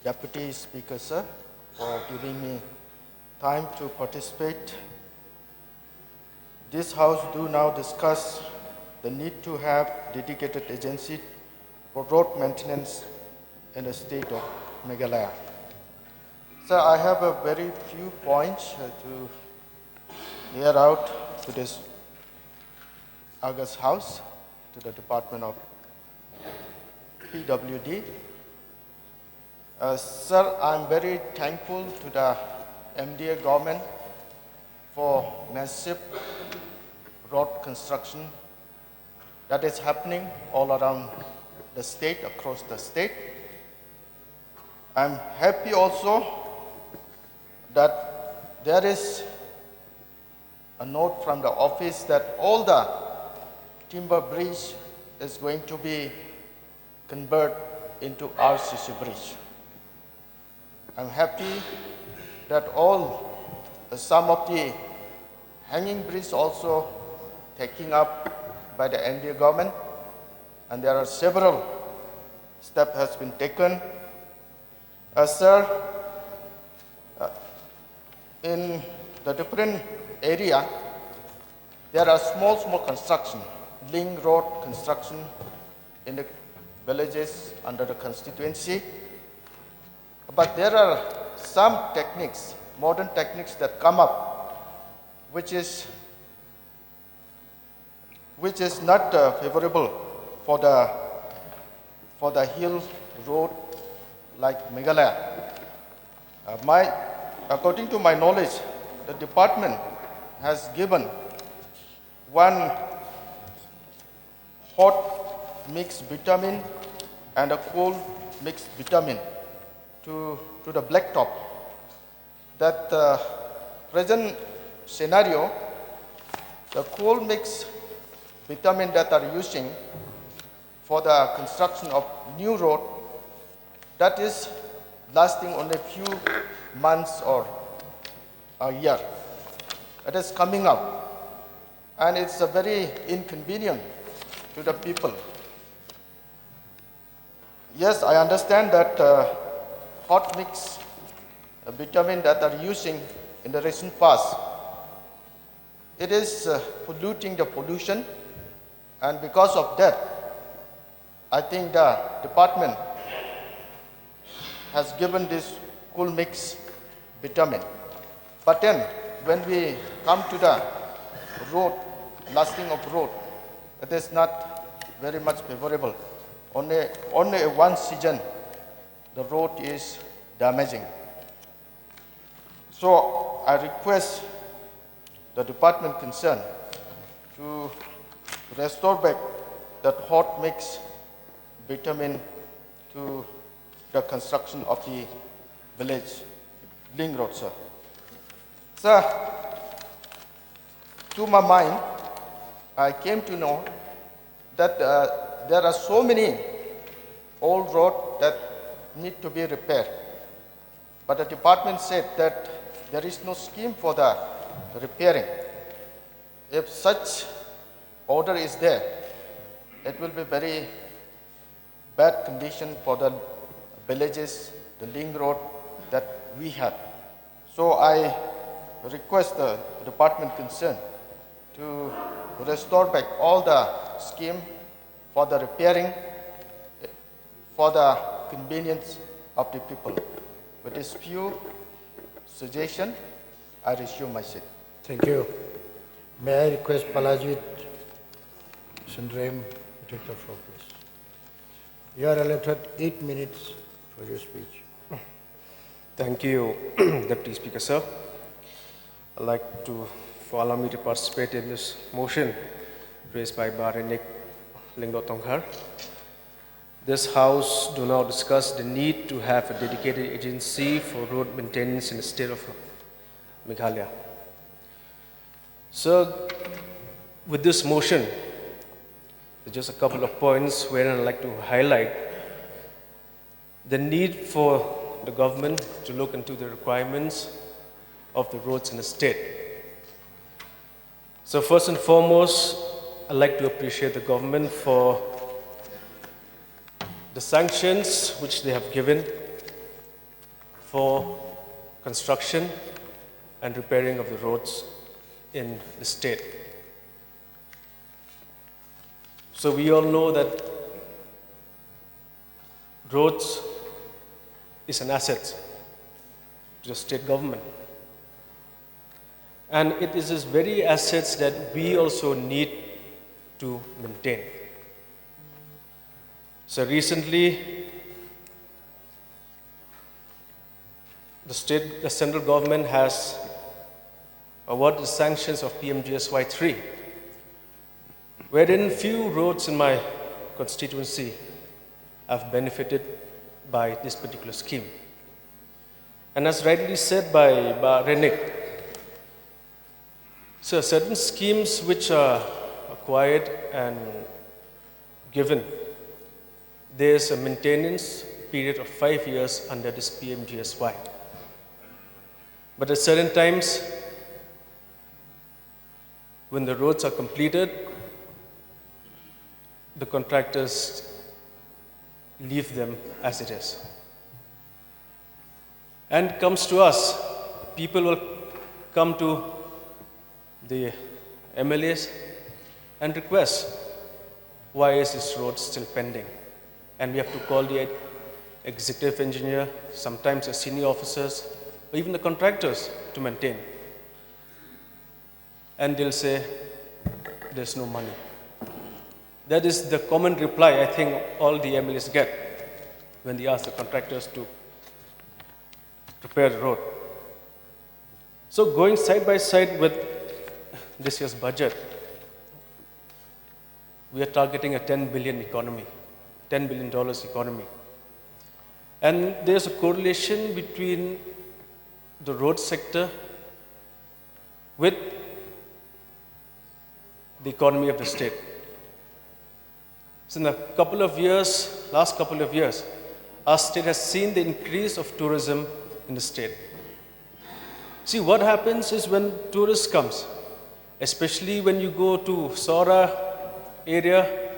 Deputy Speaker, sir, for giving me time to participate. This House do now discuss the need to have dedicated agency for road maintenance in the state of Meghalaya. Sir, I have a very few points to hear out to this August House, to the Department of PWD. Sir, I'm very thankful to the MDA government for massive road construction that is happening all around the state, across the state. I'm happy also that there is a note from the office that all the timber bridge is going to be converted into RCC bridge. I'm happy that some of the hanging bridges also taken up by the NDA government, and there are several steps has been taken. Sir, in the different area, there are small construction, link road construction in the villages under the constituency. But there are some techniques, modern techniques that come up, which is not favorable for the hill road like Meghalaya. According to my knowledge, the department has given one hot mixed bitumen and a cold mixed bitumen to the blacktop. That present scenario, the cold mixed bitumen that are using for the construction of new road, that is lasting only a few months or a year. It is coming up, and it's a very inconvenient to the people. Yes, I understand that hot mix bitumen that are using in the recent past, it is polluting the pollution, and because of that, I think the department has given this cool mix bitumen. But then, when we come to the road, lasting of road, it is not very much favorable. Only one season, the road is damaging. So I request the department concerned to restore back that hot mix bitumen to the construction of the village link road, sir. Sir, to my mind, I came to know that there are so many old roads that need to be repaired. But the department said that there is no scheme for the repairing. If such order is there, it will be very bad condition for the villages, the link road that we have. So I request the department concerned to restore back all the scheme for the repairing, for the convenience of the people. With this few suggestion, I resume my seat. Thank you. May I request Balajied, Synrem, to take the floor, please. You are allotted 8 minutes for your speech. Thank you, Deputy Speaker, sir. I'd like to allow me to participate in this motion raised by Marbaniang Lingdotonghar. This House do now discuss the need to have a dedicated agency for road maintenance in the state of Meghalaya. Sir, with this motion, there's just a couple of points where I'd like to highlight the need for the government to look into the requirements of the roads in the state. So first and foremost, I'd like to appreciate the government for the sanctions which they have given for construction and repairing of the roads in the state. So we all know that roads is an asset to the state government. And it is these very assets that we also need to maintain. So recently, the central government has awarded the sanctions of PMGSY 3, wherein few roads in my constituency have benefited by this particular scheme. And as rightly said by Renik, so certain schemes which are acquired and given, there's a maintenance period of 5 years under this PMGSY. But at certain times, when the roads are completed, the contractors leave them as it is. And it comes to us, people will come to the MLAs and request, why is this road still pending? And we have to call the executive engineer, sometimes the senior officers, or even the contractors to maintain. And they'll say, there's no money. That is the common reply I think all the MLAs get when they ask the contractors to repair the road. So going side by side with this year's budget, we are targeting a $10 billion economy, $10 billion economy. And there's a correlation between the road sector with the economy of the state. So in the last couple of years, our state has seen the increase of tourism in the state. See, what happens is when tourists comes, especially when you go to Sora area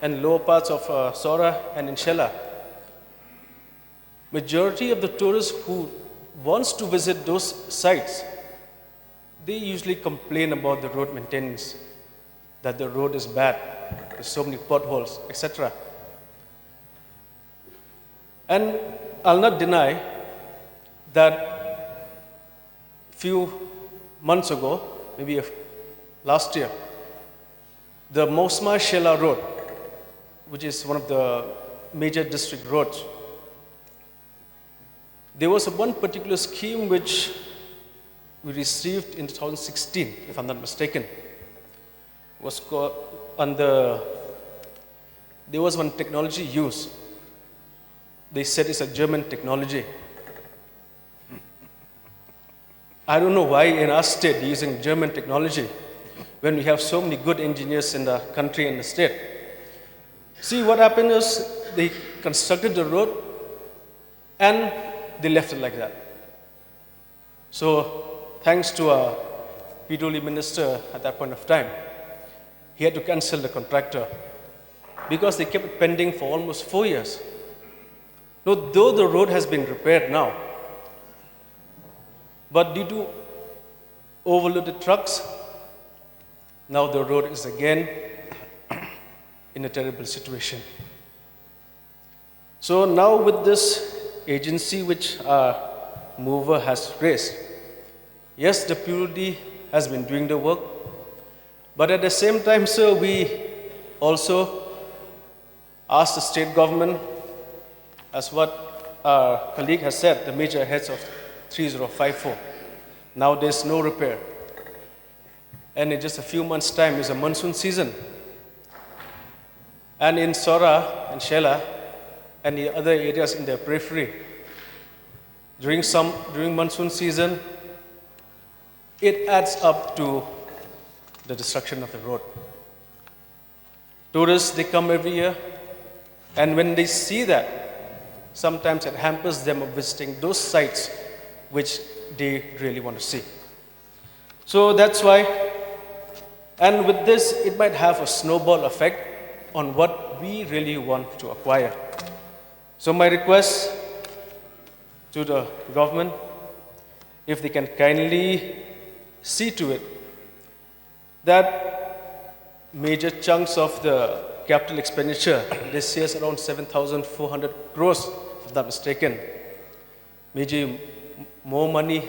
and lower parts of Sora and in Shella, majority of the tourists who wants to visit those sites, they usually complain about the road maintenance, that the road is bad, there's so many potholes, etc. And I'll not deny that few months ago, maybe last year, the Mosma Shela Road, which is one of the major district roads, there was one particular scheme which we received in 2016, if I'm not mistaken. Was called there was one technology used. They said it's a German technology. I don't know why in our state they're using German technology when we have so many good engineers in the country and the state. See, what happened is they constructed the road and they left it like that. So thanks to our petroleum minister at that point of time, he had to cancel the contractor because they kept it pending for almost 4 years. Now, though the road has been repaired now, but due to overloaded trucks, now the road is again in a terrible situation. So now with this agency which our mover has raised, yes, the PUD has been doing the work, but at the same time, sir, we also asked the state government, as what our colleague has said, the major heads of 3054. Now there's no repair. And in just a few months' time is a monsoon season. And in Sora and Shela and the other areas in the periphery, during monsoon season, it adds up to the destruction of the road. Tourists, they come every year, and when they see that, sometimes it hampers them of visiting those sites which they really want to see. So that's why, and with this, it might have a snowball effect on what we really want to acquire. So my request to the government if they can kindly see to it that major chunks of the capital expenditure, this year is around 7,400 crores, if I'm not mistaken. Maybe more money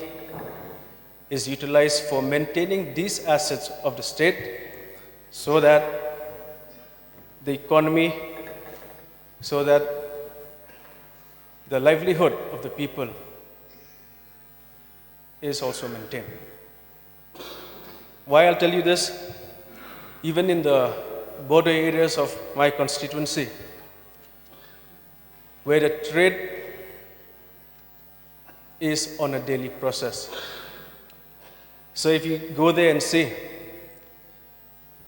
is utilized for maintaining these assets of the state so that the economy, so that the livelihood of the people is also maintained. Why I'll tell you this? Even in the border areas of my constituency, where the trade is on a daily process. So if you go there and see,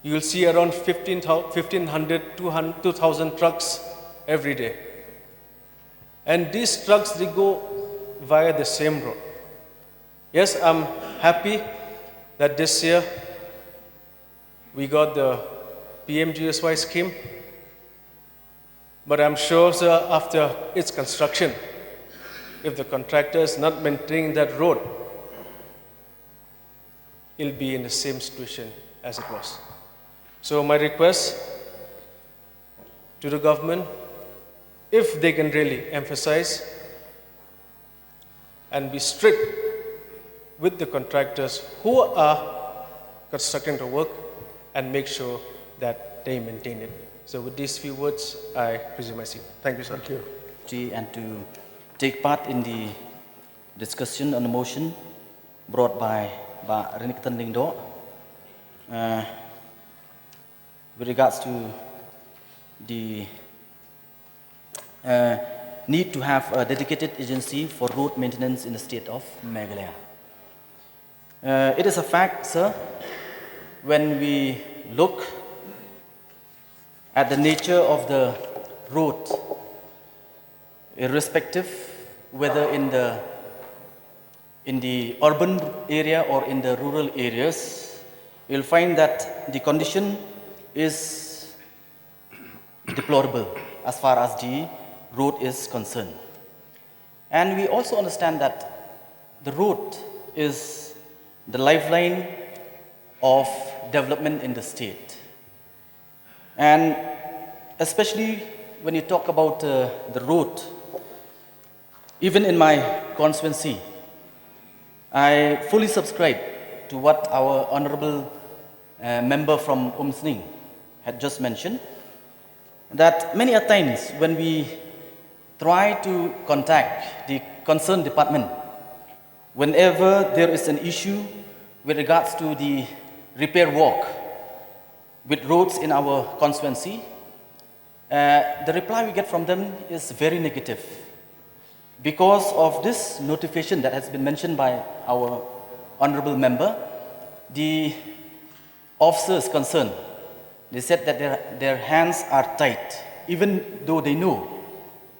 you will see around 1,500, 2,000 trucks every day. And these trucks, they go via the same road. Yes, I'm happy that this year we got the PMGSY scheme, but I'm sure, sir, after its construction, if the contractor is not maintaining that road, he'll be in the same situation as it was. So my request to the government, if they can really emphasize and be strict with the contractors who are constructing the work and make sure that they maintain it. So with these few words, I resume my seat. Thank you, sir. Thank you. And to take part in the discussion on the motion brought by Renekton Lingdo with regards to the need to have a dedicated agency for road maintenance in the state of Meghalaya. It is a fact, sir, when we look at the nature of the road, irrespective whether in the urban area or in the rural areas, you'll find that the condition is deplorable as far as the road is concerned. And we also understand that the road is the lifeline of development in the state. And especially when you talk about the road, even in my constituency, I fully subscribe to what our honorable member from Umsning had just mentioned, that many a times when we try to contact the concerned department, whenever there is an issue with regards to the repair work with roads in our constituency, the reply we get from them is very negative. Because of this notification that has been mentioned by our honorable member, the officers concerned, they said that their hands are tied, even though they know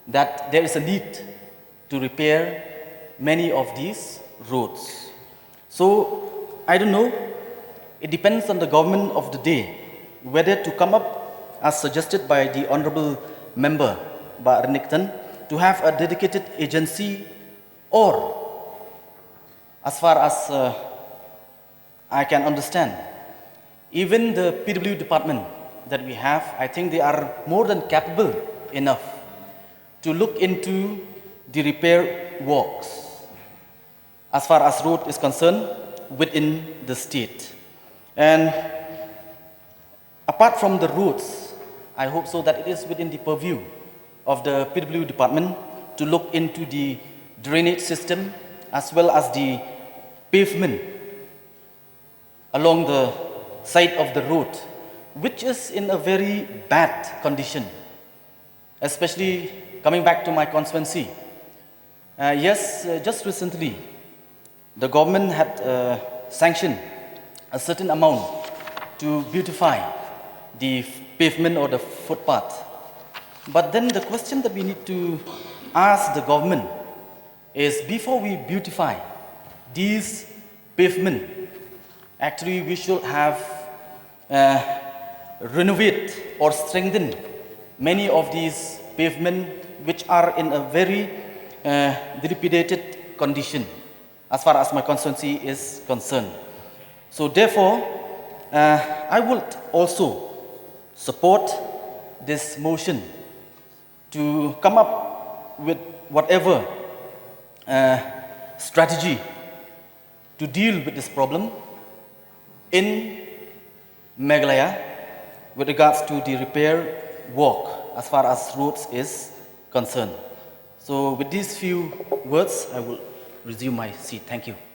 that there is a need to repair many of these roads. So, I don't know, it depends on the government of the day, whether to come up, as suggested by the honorable member, Renekton, to have a dedicated agency, or, as far as I can understand, even the PW department that we have, I think they are more than capable enough to look into the repair works as far as road is concerned within the state. And apart from the roads, I hope so that it is within the purview of the PW department to look into the drainage system as well as the pavement along the side of the road, which is in a very bad condition, especially coming back to my constituency. Just recently, the government had sanctioned a certain amount to beautify the pavement or the footpath. But then the question that we need to ask the government is, before we beautify these pavement, actually we should have renovate or strengthen many of these pavement which are in a very dilapidated condition as far as my constituency is concerned. So therefore, I would also support this motion to come up with whatever strategy to deal with this problem in Meghalaya with regards to the repair work as far as roads is concerned. So with these few words, I will resume my seat. Thank you.